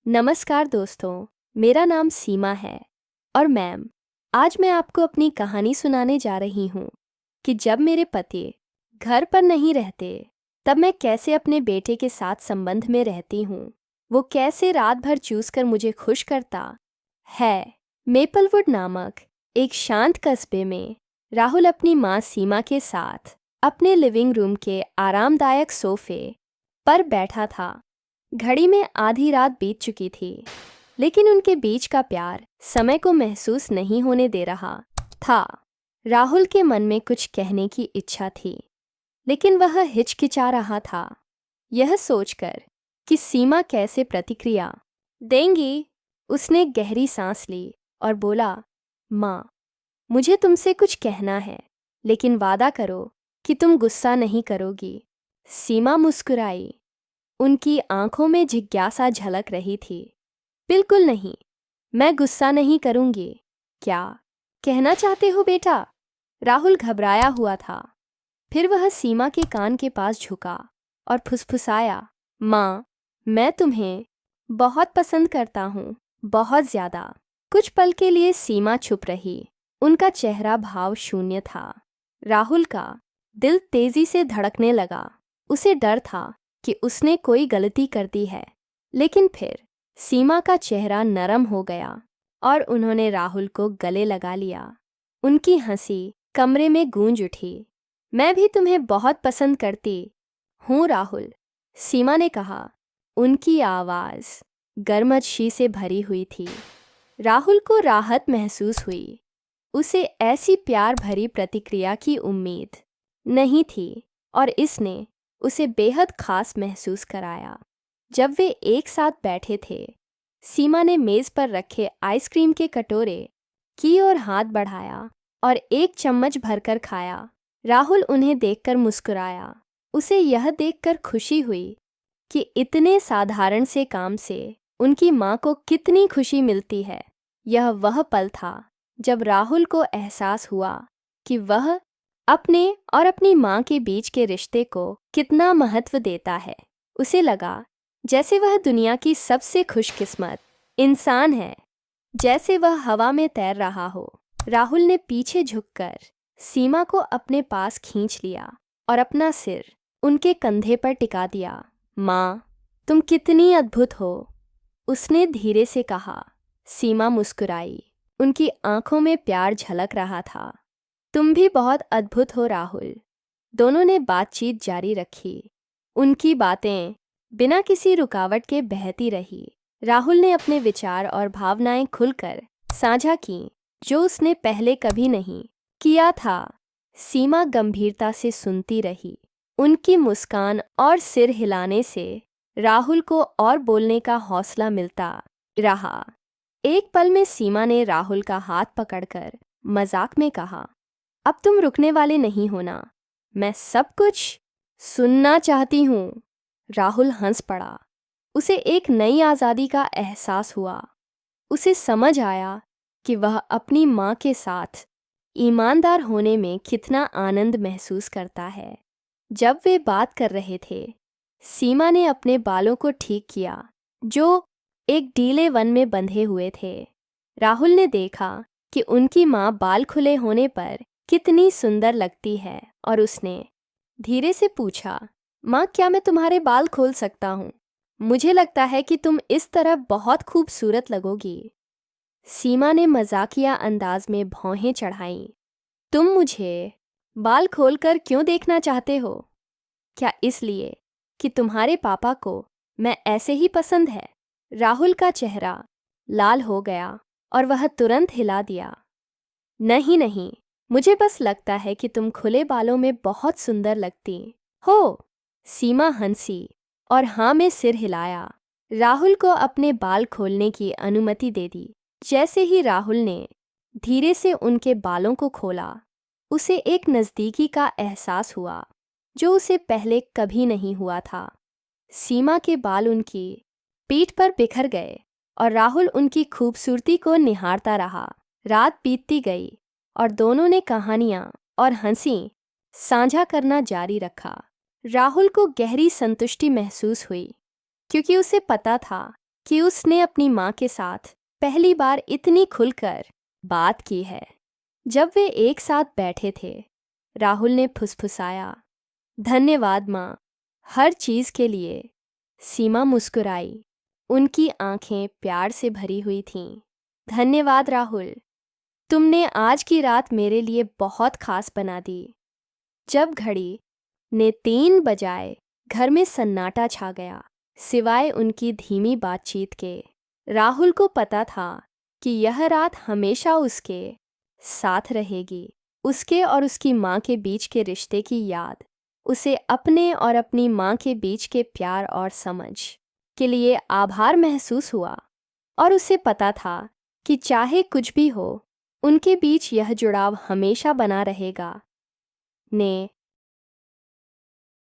नमस्कार दोस्तों, मेरा नाम सीमा है और मैम, आज मैं आपको अपनी कहानी सुनाने जा रही हूँ कि जब मेरे पति घर पर नहीं रहते, तब मैं कैसे अपने बेटे के साथ संबंध में रहती हूँ। वो कैसे रात भर चूस कर मुझे खुश करता है। मेपलवुड नामक एक शांत कस्बे में राहुल अपनी माँ सीमा के साथ अपने लिविंग रूम के आरामदायक सोफे पर बैठा था। घड़ी में आधी रात बीत चुकी थी, लेकिन उनके बीच का प्यार समय को महसूस नहीं होने दे रहा था। राहुल के मन में कुछ कहने की इच्छा थी, लेकिन वह हिचकिचा रहा था, यह सोचकर कि सीमा कैसे प्रतिक्रिया देंगी। उसने गहरी सांस ली और बोला, माँ, मुझे तुमसे कुछ कहना है, लेकिन वादा करो कि तुम गुस्सा नहीं करोगी। सीमा मुस्कुराई। उनकी आंखों में जिज्ञासा झलक रही थी। बिल्कुल नहीं, मैं गुस्सा नहीं करूंगी। क्या कहना चाहते हो बेटा? राहुल घबराया हुआ था। फिर वह सीमा के कान के पास झुका और फुसफुसाया, माँ, मैं तुम्हें बहुत पसंद करता हूँ, बहुत ज़्यादा। कुछ पल के लिए सीमा चुप रही। उनका चेहरा भाव शून्य था। राहुल का दिल तेजी से धड़कने लगा। उसे डर था कि उसने कोई गलती कर दी है, लेकिन फिर सीमा का चेहरा नरम हो गया और उन्होंने राहुल को गले लगा लिया। उनकी हंसी कमरे में गूंज उठी। मैं भी तुम्हें बहुत पसंद करती हूँ राहुल, सीमा ने कहा। उनकी आवाज़ गर्मजोशी से भरी हुई थी। राहुल को राहत महसूस हुई। उसे ऐसी प्यार भरी प्रतिक्रिया की उम्मीद नहीं थी और इसने उसे बेहद खास महसूस कराया। जब वे एक साथ बैठे थे, सीमा ने मेज़ पर रखे आइसक्रीम के कटोरे की ओर हाथ बढ़ाया और एक चम्मच भरकर खाया। राहुल उन्हें देखकर मुस्कुराया। उसे यह देखकर खुशी हुई कि इतने साधारण से काम से उनकी माँ को कितनी खुशी मिलती है। यह वह पल था जब राहुल को एहसास हुआ कि वह अपने और अपनी माँ के बीच के रिश्ते को कितना महत्व देता है। उसे लगा जैसे वह दुनिया की सबसे खुशकिस्मत इंसान है, जैसे वह हवा में तैर रहा हो। राहुल ने पीछे झुककर सीमा को अपने पास खींच लिया और अपना सिर उनके कंधे पर टिका दिया। माँ, तुम कितनी अद्भुत हो, उसने धीरे से कहा। सीमा मुस्कुराई। उनकी आंखों में प्यार झलक रहा था। तुम भी बहुत अद्भुत हो राहुल। दोनों ने बातचीत जारी रखी। उनकी बातें बिना किसी रुकावट के बहती रही। राहुल ने अपने विचार और भावनाएं खुलकर साझा की, जो उसने पहले कभी नहीं किया था। सीमा गंभीरता से सुनती रही। उनकी मुस्कान और सिर हिलाने से राहुल को और बोलने का हौसला मिलता रहा। एक पल में सीमा ने राहुल का हाथ पकड़कर मजाक में कहा, अब तुम रुकने वाले नहीं हो ना? मैं सब कुछ सुनना चाहती हूँ। राहुल हंस पड़ा। उसे एक नई आज़ादी का एहसास हुआ। उसे समझ आया कि वह अपनी माँ के साथ ईमानदार होने में कितना आनंद महसूस करता है। जब वे बात कर रहे थे, सीमा ने अपने बालों को ठीक किया, जो एक ढीले वन में बंधे हुए थे। राहुल ने देखा कि उनकी माँ बाल खुले होने पर कितनी सुंदर लगती है और उसने धीरे से पूछा, माँ, क्या मैं तुम्हारे बाल खोल सकता हूँ? मुझे लगता है कि तुम इस तरह बहुत खूबसूरत लगोगी। सीमा ने मजाकिया अंदाज में भौहें चढ़ाईं। तुम मुझे बाल खोलकर क्यों देखना चाहते हो? क्या इसलिए कि तुम्हारे पापा को मैं ऐसे ही पसंद है? राहुल का चेहरा लाल हो गया और वह तुरंत हिला दिया। नहीं नहीं, मुझे बस लगता है कि तुम खुले बालों में बहुत सुंदर लगती हो। सीमा हंसी और हाँ में सिर हिलाया। राहुल को अपने बाल खोलने की अनुमति दे दी। जैसे ही राहुल ने धीरे से उनके बालों को खोला, उसे एक नज़दीकी का एहसास हुआ, जो उसे पहले कभी नहीं हुआ था। सीमा के बाल उनकी पीठ पर बिखर गए और राहुल उनकी खूबसूरती को निहारता रहा। रात बीतती गई और दोनों ने कहानियाँ और हंसी साझा करना जारी रखा। राहुल को गहरी संतुष्टि महसूस हुई, क्योंकि उसे पता था कि उसने अपनी माँ के साथ पहली बार इतनी खुलकर बात की है। जब वे एक साथ बैठे थे, राहुल ने फुसफुसाया, धन्यवाद माँ, हर चीज़ के लिए। सीमा मुस्कुराई। उनकी आंखें प्यार से भरी हुई थीं। धन्यवाद राहुल, तुमने आज की रात मेरे लिए बहुत खास बना दी। जब घड़ी ने 3 बजाए, घर में सन्नाटा छा गया, सिवाय उनकी धीमी बातचीत के। राहुल को पता था कि यह रात हमेशा उसके साथ रहेगी। उसके और उसकी माँ के बीच के रिश्ते की याद, उसे अपने और अपनी माँ के बीच के प्यार और समझ के लिए आभार महसूस हुआ। और उसे पता था कि चाहे कुछ भी हो, उनके बीच यह जुड़ाव हमेशा बना रहेगा। ने